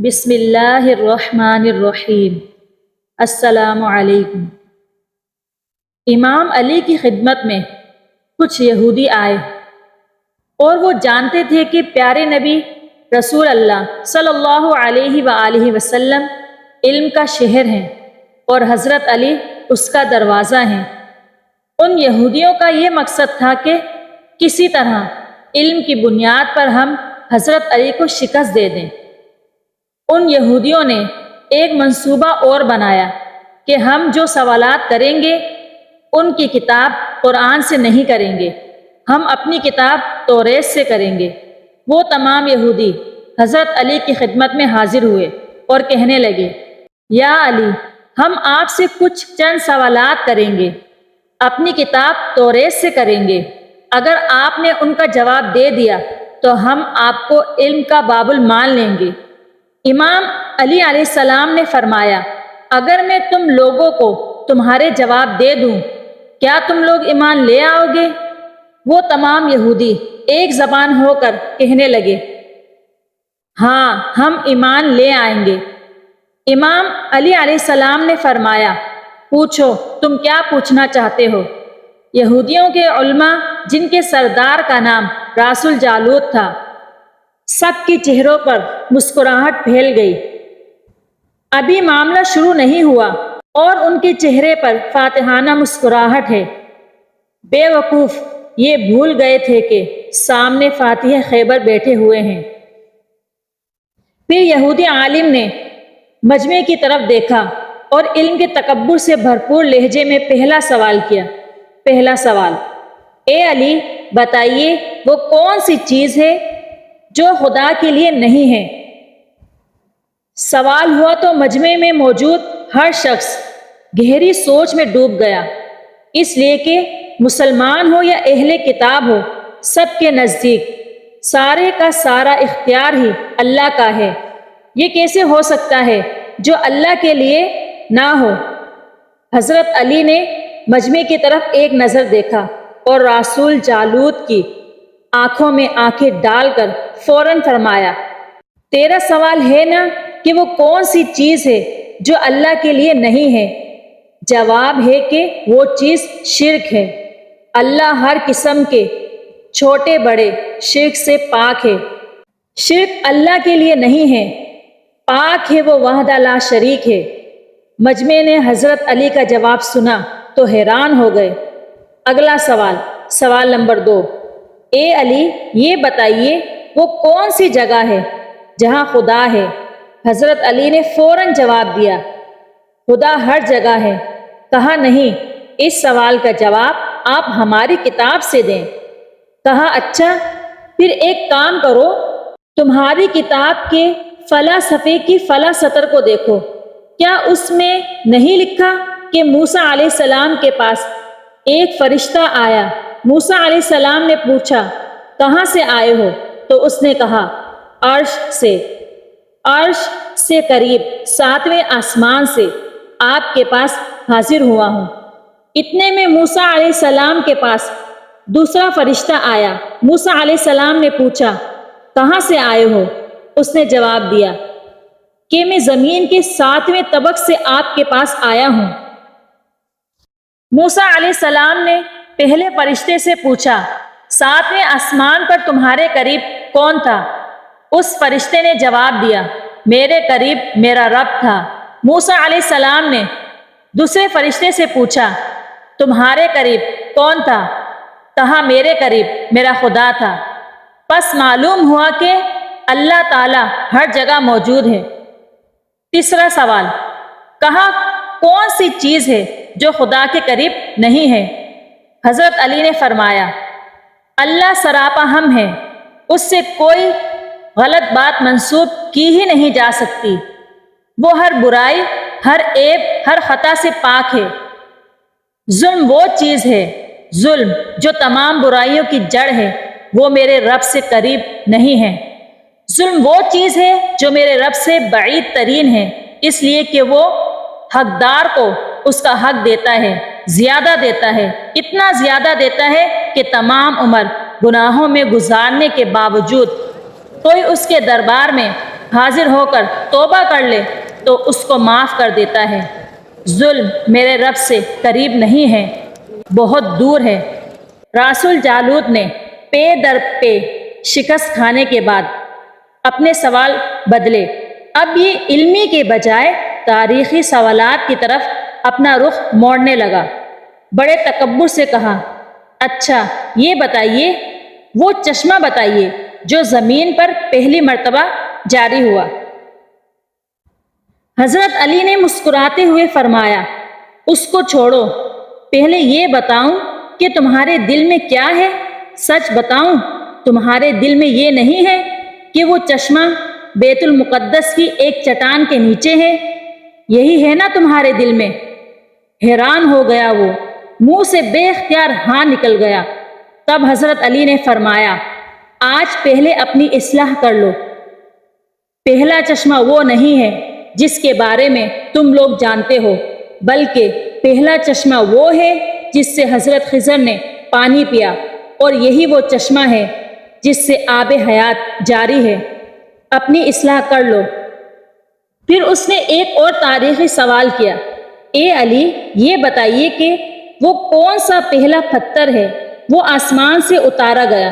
بسم اللہ الرحمن الرحیم۔ السلام علیکم۔ امام علی کی خدمت میں کچھ یہودی آئے اور وہ جانتے تھے کہ پیارے نبی رسول اللہ صلی اللہ علیہ وآلہ وسلم علم کا شہر ہیں اور حضرت علی اس کا دروازہ ہیں۔ ان یہودیوں کا یہ مقصد تھا کہ کسی طرح علم کی بنیاد پر ہم حضرت علی کو شکست دے دیں۔ ان یہودیوں نے ایک منصوبہ اور بنایا کہ ہم جو سوالات کریں گے ان کی کتاب قرآن سے نہیں کریں گے، ہم اپنی کتاب توریت سے کریں گے۔ وہ تمام یہودی حضرت علی کی خدمت میں حاضر ہوئے اور کہنے لگے، یا علی، ہم آپ سے کچھ چند سوالات کریں گے، اپنی کتاب توریت سے کریں گے۔ اگر آپ نے ان کا جواب دے دیا تو ہم آپ کو علم کا باب مان لیں گے۔ امام علی علیہ السلام نے فرمایا، اگر میں تم لوگوں کو تمہارے جواب دے دوں کیا تم لوگ ایمان لے آؤ گے؟ وہ تمام یہودی ایک زبان ہو کر کہنے لگے، ہاں ہم ایمان لے آئیں گے۔ امام علی علیہ السلام نے فرمایا، پوچھو تم کیا پوچھنا چاہتے ہو؟ یہودیوں کے علماء جن کے سردار کا نام راس الجالوت تھا، سب کے چہروں پر مسکراہٹ پھیل گئی۔ ابھی معاملہ شروع نہیں ہوا اور ان کے چہرے پر فاتحانہ مسکراہٹ ہے۔ بے وقوف یہ بھول گئے تھے کہ سامنے فاتح خیبر بیٹھے ہوئے ہیں۔ پھر یہودی عالم نے مجمع کی طرف دیکھا اور علم کے تکبر سے بھرپور لہجے میں پہلا سوال کیا۔ پہلا سوال، اے علی بتائیے وہ کون سی چیز ہے جو خدا کے لیے نہیں ہے؟ سوال ہوا تو مجمع میں موجود ہر شخص گہری سوچ میں ڈوب گیا، اس لیے کہ مسلمان ہو یا اہل کتاب ہو، سب کے نزدیک سارے کا سارا اختیار ہی اللہ کا ہے۔ یہ کیسے ہو سکتا ہے جو اللہ کے لیے نہ ہو؟ حضرت علی نے مجمع کی طرف ایک نظر دیکھا اور رسول جالوت کی آنکھوں میں آنکھیں ڈال کر فوراً فرمایا، تیرا سوال ہے نا کہ وہ کون سی چیز ہے جو اللہ کے لیے نہیں ہے؟ جواب ہے کہ وہ چیز شرک ہے۔ اللہ ہر قسم کے چھوٹے بڑے شرک سے پاک ہے۔ شرک اللہ کے لیے نہیں ہے، پاک ہے وہ وحدہ لا شریک ہے۔ مجمع نے حضرت علی کا جواب سنا تو حیران ہو گئے۔ اگلا سوال، سوال نمبر 2، اے علی یہ بتائیے وہ کون سی جگہ ہے جہاں خدا ہے؟ حضرت علی نے فوراً جواب دیا، خدا ہر جگہ ہے۔ کہا نہیں، اس سوال کا جواب آپ ہماری کتاب سے دیں۔ کہا اچھا، پھر ایک کام کرو، تمہاری کتاب کے فلاں صفحے کی فلاں سطر کو دیکھو، کیا اس میں نہیں لکھا کہ موسیٰ علیہ السلام کے پاس ایک فرشتہ آیا؟ موسیٰ علیہ السلام نے پوچھا، کہاں سے آئے ہو؟ تو اس نے کہا، عرش سے۔ عرش سے قریب 7ویں آسمان سے آپ کے پاس حاضر ہوا ہوں۔ اتنے میں موسیٰ علیہ السلام کے پاس دوسرا فرشتہ آیا۔ موسیٰ علیہ السلام نے پوچھا، کہاں سے آئے ہو؟ اس نے جواب دیا کہ میں زمین کے 7ویں طبق سے آپ کے پاس آیا ہوں۔ موسیٰ علیہ السلام نے پہلے فرشتے سے پوچھا، 7ویں آسمان پر تمہارے قریب کون تھا؟ اس فرشتے نے جواب دیا، میرے قریب میرا رب تھا۔ موسیٰ علیہ السلام نے دوسرے فرشتے سے پوچھا، تمہارے قریب کون تھا؟ کہا، میرے قریب میرا خدا تھا۔ پس معلوم ہوا کہ اللہ تعالیٰ ہر جگہ موجود ہے۔ تیسرا سوال، کہا کون سی چیز ہے جو خدا کے قریب نہیں ہے؟ حضرت علی نے فرمایا، اللہ سراپا ہم ہے، اس سے کوئی غلط بات منسوب کی ہی نہیں جا سکتی۔ وہ ہر برائی، ہر عیب، ہر خطا سے پاک ہے۔ ظلم وہ چیز ہے، ظلم جو تمام برائیوں کی جڑ ہے، وہ میرے رب سے قریب نہیں ہے۔ ظلم وہ چیز ہے جو میرے رب سے بعید ترین ہے، اس لیے کہ وہ حقدار کو اس کا حق دیتا ہے، زیادہ دیتا ہے، اتنا زیادہ دیتا ہے کہ تمام عمر گناہوں میں گزارنے کے باوجود کوئی اس کے دربار میں حاضر ہو کر توبہ کر لے تو اس کو معاف کر دیتا ہے۔ ظلم میرے رب سے قریب نہیں ہے، بہت دور ہے۔ راس الجالوت نے پے در پے شکست کھانے کے بعد اپنے سوال بدلے۔ اب یہ علمی کے بجائے تاریخی سوالات کی طرف اپنا رخ موڑنے لگا۔ بڑے تکبر سے کہا، اچھا یہ بتائیے، وہ چشمہ بتائیے جو زمین پر پہلی مرتبہ جاری ہوا۔ حضرت علی نے مسکراتے ہوئے فرمایا، اس کو چھوڑو، پہلے یہ بتاؤں کہ تمہارے دل میں کیا ہے؟ سچ بتاؤں، تمہارے دل میں یہ نہیں ہے کہ وہ چشمہ بیت المقدس کی ایک چٹان کے نیچے ہے؟ یہی ہے نا تمہارے دل میں؟ حیران ہو گیا وہ، منہ سے بے اختیار ہاں نکل گیا۔ تب حضرت علی نے فرمایا، آج پہلے اپنی اصلاح کر لو۔ پہلا چشمہ وہ نہیں ہے جس کے بارے میں تم لوگ جانتے ہو، بلکہ پہلا چشمہ وہ ہے جس سے حضرت خضر نے پانی پیا، اور یہی وہ چشمہ ہے جس سے آب حیات جاری ہے۔ اپنی اصلاح کر لو۔ پھر اس نے ایک اور تاریخی سوال کیا، اے علی یہ بتائیے کہ وہ کون سا پہلا پتھر ہے وہ آسمان سے اتارا گیا؟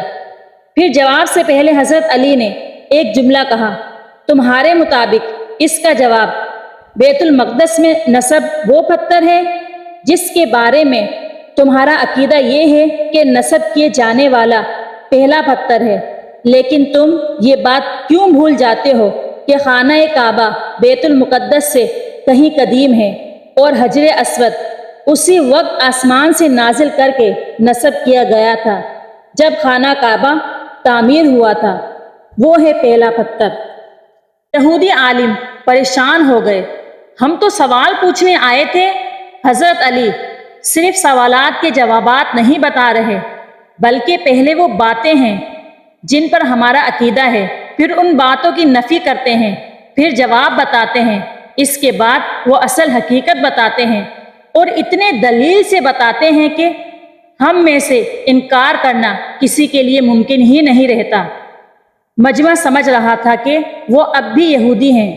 پھر جواب سے پہلے حضرت علی نے ایک جملہ کہا، تمہارے مطابق اس کا جواب بیت المقدس میں نصب وہ پتھر ہے جس کے بارے میں تمہارا عقیدہ یہ ہے کہ نصب کیے جانے والا پہلا پتھر ہے، لیکن تم یہ بات کیوں بھول جاتے ہو کہ خانہ کعبہ بیت المقدس سے کہیں قدیم ہے، اور حجر اسود اسی وقت آسمان سے نازل کر کے نصب کیا گیا تھا جب خانہ کعبہ تعمیر ہوا تھا، وہ ہے پہلا پتھر۔ یہودی عالم پریشان ہو گئے، ہم تو سوال پوچھنے آئے تھے، حضرت علی صرف سوالات کے جوابات نہیں بتا رہے، بلکہ پہلے وہ باتیں ہیں جن پر ہمارا عقیدہ ہے، پھر ان باتوں کی نفی کرتے ہیں، پھر جواب بتاتے ہیں، اس کے بعد وہ اصل حقیقت بتاتے ہیں، اور اتنے دلیل سے بتاتے ہیں کہ ہم میں سے انکار کرنا کسی کے لیے ممکن ہی نہیں رہتا۔ مجمع سمجھ رہا تھا کہ وہ اب بھی یہودی ہیں،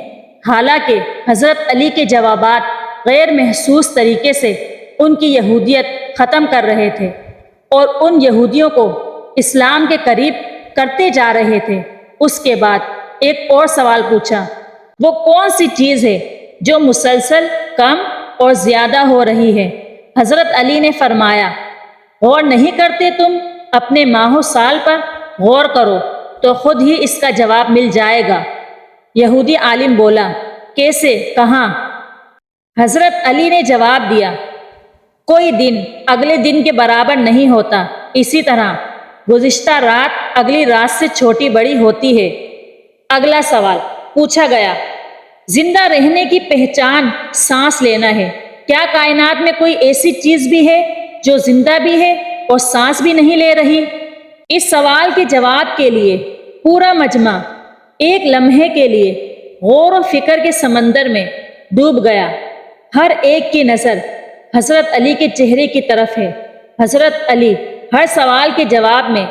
حالانکہ حضرت علی کے جوابات غیر محسوس طریقے سے ان کی یہودیت ختم کر رہے تھے اور ان یہودیوں کو اسلام کے قریب کرتے جا رہے تھے۔ اس کے بعد ایک اور سوال پوچھا، وہ کون سی چیز ہے جو مسلسل کم اور زیادہ ہو رہی ہے؟ حضرت علی نے فرمایا، غور نہیں کرتے تم؟ اپنے ماہ و سال پر غور کرو تو خود ہی اس کا جواب مل جائے گا۔ یہودی عالم بولا، کیسے، کہاں؟ حضرت علی نے جواب دیا، کوئی دن اگلے دن کے برابر نہیں ہوتا، اسی طرح گزشتہ رات اگلی رات سے چھوٹی بڑی ہوتی ہے۔ اگلا سوال پوچھا گیا، زندہ رہنے کی پہچان سانس لینا ہے، کیا کائنات میں کوئی ایسی چیز بھی ہے جو زندہ بھی ہے اور سانس بھی نہیں لے رہی؟ اس سوال کے جواب کے لیے پورا مجمع ایک لمحے کے لیے غور و فکر کے سمندر میں ڈوب گیا۔ ہر ایک کی نظر حضرت علی کے چہرے کی طرف ہے۔ حضرت علی ہر سوال کے جواب میں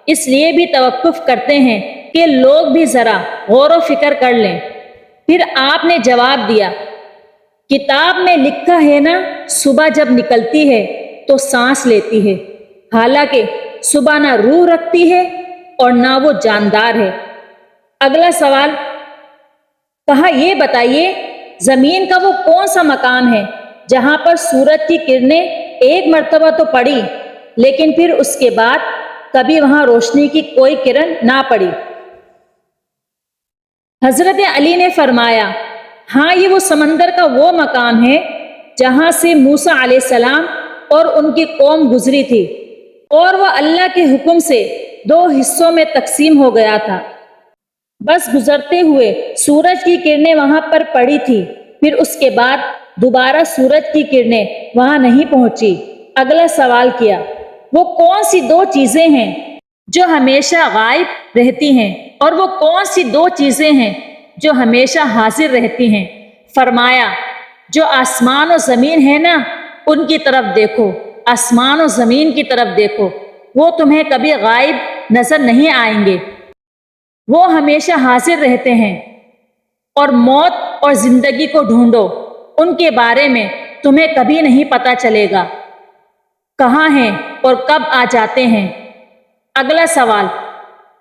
اس لیے بھی توقف کرتے ہیں کہ لوگ بھی ذرا غور و فکر کر لیں۔ پھر آپ نے جواب دیا، کتاب میں لکھا ہے نا، صبح جب نکلتی ہے تو سانس لیتی ہے، حالانکہ صبح نہ روح رکھتی ہے اور نہ وہ جاندار ہے۔ اگلا سوال کہا، یہ بتائیے زمین کا وہ کون سا مقام ہے جہاں پر سورج کی کرنیں ایک مرتبہ تو پڑی لیکن پھر اس کے بعد کبھی وہاں روشنی کی کوئی کرن نہ پڑی؟ حضرت علی نے فرمایا، ہاں یہ وہ سمندر کا وہ مقام ہے جہاں سے موسیٰ علیہ السلام اور ان کی قوم گزری تھی، اور وہ اللہ کے حکم سے 2 حصوں میں تقسیم ہو گیا تھا۔ بس گزرتے ہوئے سورج کی کرنیں وہاں پر پڑی تھی، پھر اس کے بعد دوبارہ سورج کی کرنیں وہاں نہیں پہنچی۔ اگلا سوال کیا، وہ کون سی 2 چیزیں ہیں جو ہمیشہ غائب رہتی ہیں، اور وہ کون سی 2 چیزیں ہیں جو ہمیشہ حاضر رہتی ہیں؟ فرمایا، جو آسمان و زمین ہے نا، ان کی طرف دیکھو، آسمان و زمین کی طرف دیکھو، وہ تمہیں کبھی غائب نظر نہیں آئیں گے، وہ ہمیشہ حاضر رہتے ہیں۔ اور موت اور زندگی کو ڈھونڈو، ان کے بارے میں تمہیں کبھی نہیں پتہ چلے گا کہاں ہیں اور کب آ جاتے ہیں۔ اگلا سوال،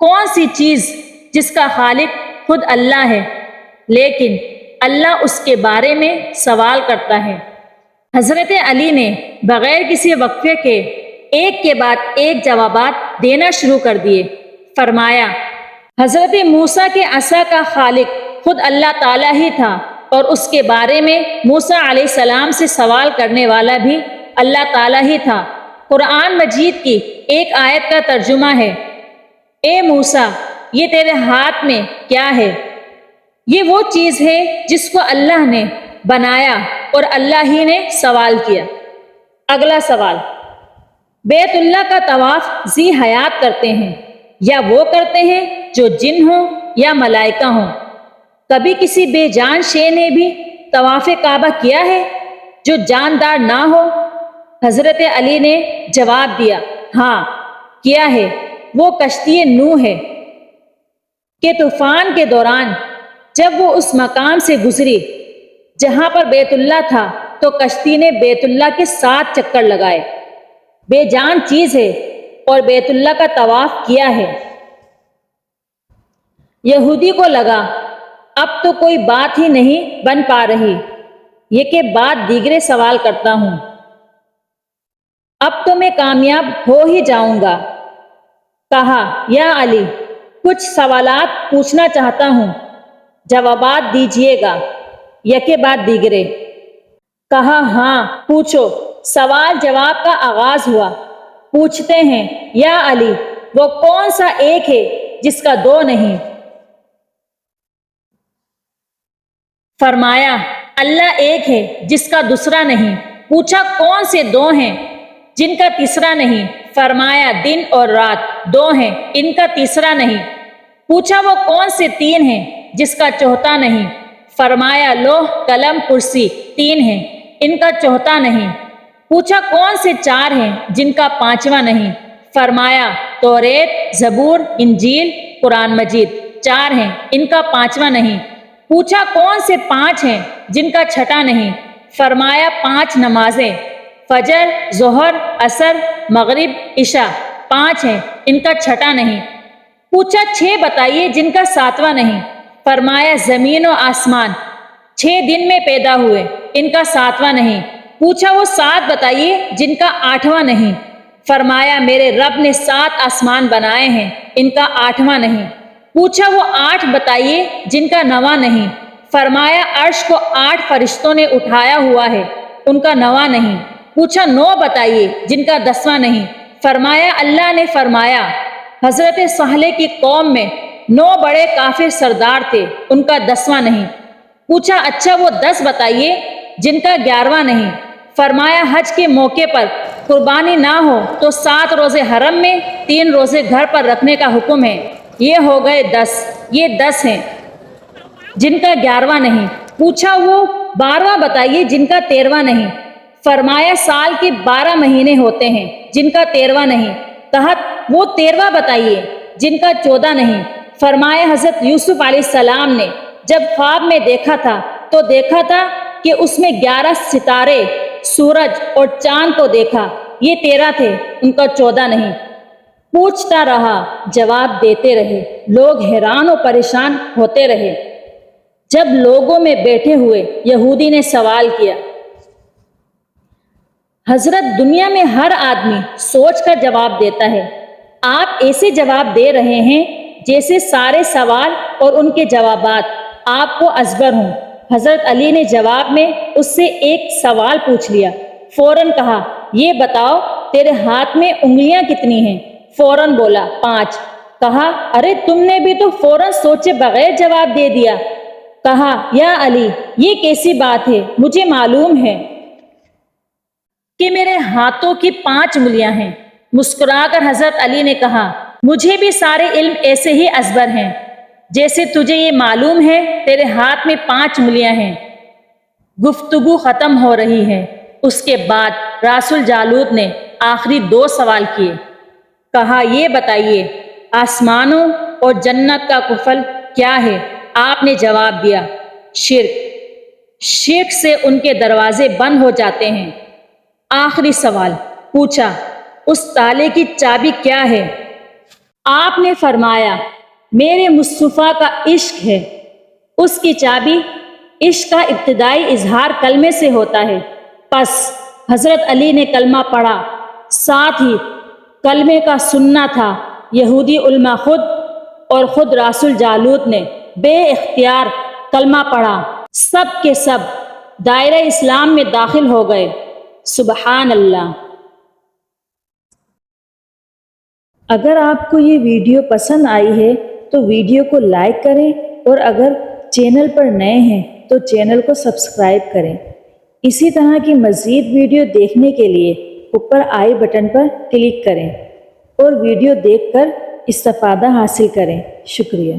کون سی چیز جس کا خالق خود اللہ ہے لیکن اللہ اس کے بارے میں سوال کرتا ہے؟ حضرت علی نے بغیر کسی وقفے کے ایک کے بعد ایک جوابات دینا شروع کر دیے۔ فرمایا، حضرت موسیٰ کے عصا کا خالق خود اللہ تعالیٰ ہی تھا اور اس کے بارے میں موسیٰ علیہ السلام سے سوال کرنے والا بھی اللہ تعالیٰ ہی تھا۔ قرآن مجید کی ایک آیت کا ترجمہ ہے، اے موسیٰ، یہ تیرے ہاتھ میں کیا ہے؟ یہ وہ چیز ہے جس کو اللہ نے بنایا اور اللہ ہی نے سوال کیا۔ اگلا سوال، بیت اللہ کا طواف ذی حیات کرتے ہیں یا وہ کرتے ہیں جو جن ہوں یا ملائکہ ہوں؟ کبھی کسی بے جان شے نے بھی طواف کعبہ کیا ہے جو جاندار نہ ہو؟ حضرت علی نے جواب دیا، ہاں کیا ہے، وہ کشتی نوح ہے کہ طوفان کے دوران جب وہ اس مقام سے گزری جہاں پر بیت اللہ تھا تو کشتی نے بیت اللہ کے 7 چکر لگائے۔ بے جان چیز ہے اور بیت اللہ کا طواف کیا ہے۔ یہودی کو لگا اب تو کوئی بات ہی نہیں بن پا رہی، یہ کہ بات دیگرے سوال کرتا ہوں، اب تو میں کامیاب ہو ہی جاؤں گا۔ کہا، یا علی، کچھ سوالات پوچھنا چاہتا ہوں، جوابات دیجئے گا۔ یکے بعد دیگرے۔ کہا، ہاں پوچھو۔ سوال جواب کا آغاز ہوا۔ پوچھتے ہیں، یا علی، وہ کون سا ایک ہے جس کا 2 نہیں؟ فرمایا، اللہ ایک ہے جس کا دوسرا نہیں۔ پوچھا، کون سے 2 ہیں جن کا تیسرا نہیں؟ فرمایا، دن اور رات 2 ہیں، ان کا تیسرا نہیں۔ پوچھا، وہ کون سے 3 ہیں جس کا چوتھا نہیں؟ فرمایا، لوح قلم کرسی 3 ہیں، ان کا چوتھا نہیں۔ پوچھا، کون سے 4 ہیں جن کا 5واں نہیں؟ فرمایا، توریت، زبور، انجیل، قرآن مجید 4 ہیں، ان کا 5واں نہیں۔ پوچھا، کون سے 5 ہیں جن کا 6واں نہیں؟ فرمایا، 5 نمازیں، فجر، ظہر، عصر، مغرب، عشاء 5 ہیں، ان کا 6واں نہیں۔ پوچھا، 6 بتائیے جن کا 7واں نہیں؟ فرمایا، زمین و آسمان 6 دن میں پیدا ہوئے، ان کا 7واں نہیں۔ پوچھا، وہ 7 بتائیے جن کا 8واں نہیں؟ فرمایا، میرے رب نے 7 آسمان بنائے ہیں، ان کا 8واں نہیں۔ پوچھا، وہ 8 بتائیے جن کا 9واں نہیں؟ فرمایا، عرش کو 8 فرشتوں نے اٹھایا ہوا ہے، ان کا 9واں نہیں۔ پوچھا، 9 بتائیے جن کا 10واں نہیں؟ فرمایا، اللہ نے فرمایا، حضرت صالح کی قوم میں 9 بڑے کافر سردار تھے، ان کا 10واں نہیں۔ پوچھا، اچھا وہ 10 بتائیے جن کا 11واں نہیں؟ فرمایا، حج کے موقع پر قربانی نہ ہو تو 7 روزے حرم میں، 3 روزے گھر پر رکھنے کا حکم ہے، یہ ہو گئے 10، یہ 10 ہیں جن کا 11واں نہیں۔ پوچھا، وہ 12واں بتائیے جن کا 13واں نہیں؟ فرمایا، سال کے 12 مہینے ہوتے ہیں جن کا 13واں نہیں۔ کہا، وہ 13واں بتائیے جن کا 14 نہیں؟ فرمایا، حضرت یوسف علیہ السلام نے جب خواب میں دیکھا تھا تو دیکھا تھا کہ اس میں 11 ستارے، سورج اور چاند کو دیکھا، یہ 13 تھے، ان کا 14 نہیں۔ پوچھتا رہا، جواب دیتے رہے، لوگ حیران و پریشان ہوتے رہے۔ جب لوگوں میں بیٹھے ہوئے یہودی نے سوال کیا، حضرت دنیا میں ہر آدمی سوچ کر جواب دیتا ہے، آپ ایسے جواب دے رہے ہیں جیسے سارے سوال اور ان کے جوابات آپ کو ازبر ہوں۔ حضرت علی نے جواب میں اس سے ایک سوال پوچھ لیا۔ فوراً کہا، یہ بتاؤ تیرے ہاتھ میں انگلیاں کتنی ہیں؟ فوراً بولا، 5۔ کہا، ارے تم نے بھی تو فوراً سوچے بغیر جواب دے دیا۔ کہا، یا علی، یہ کیسی بات ہے؟ مجھے معلوم ہے کہ میرے ہاتھوں کی 5 انگلیاں ہیں۔ مسکرا کر حضرت علی نے کہا، مجھے بھی سارے علم ایسے ہی ازبر ہیں جیسے تجھے یہ معلوم ہے تیرے ہاتھ میں 5 انگلیاں ہیں۔ گفتگو ختم ہو رہی ہے۔ اس کے بعد راس الجالوت نے آخری 2 سوال کیے۔ کہا، یہ بتائیے آسمانوں اور جنت کا کفل کیا ہے؟ آپ نے جواب دیا، شرک سے ان کے دروازے بند ہو جاتے ہیں۔ آخری سوال پوچھا، اس تالے کی چابی کیا ہے؟ آپ نے فرمایا، میرے مصطفیٰ کا عشق ہے۔ اس کی چابی عشق کا ابتدائی اظہار کلمے سے ہوتا ہے۔ پس حضرت علی نے کلمہ پڑھا، ساتھ ہی کلمے کا سننا تھا۔ یہودی علماء خود رسول جالوت نے بے اختیار کلمہ پڑھا۔ سب کے سب دائرہ اسلام میں داخل ہو گئے۔ سبحان اللہ۔ اگر آپ کو یہ ویڈیو پسند آئی ہے تو ویڈیو کو لائک کریں، اور اگر چینل پر نئے ہیں تو چینل کو سبسکرائب کریں۔ اسی طرح کی مزید ویڈیو دیکھنے کے لیے اوپر آئی بٹن پر کلک کریں اور ویڈیو دیکھ کر استفادہ حاصل کریں۔ شکریہ۔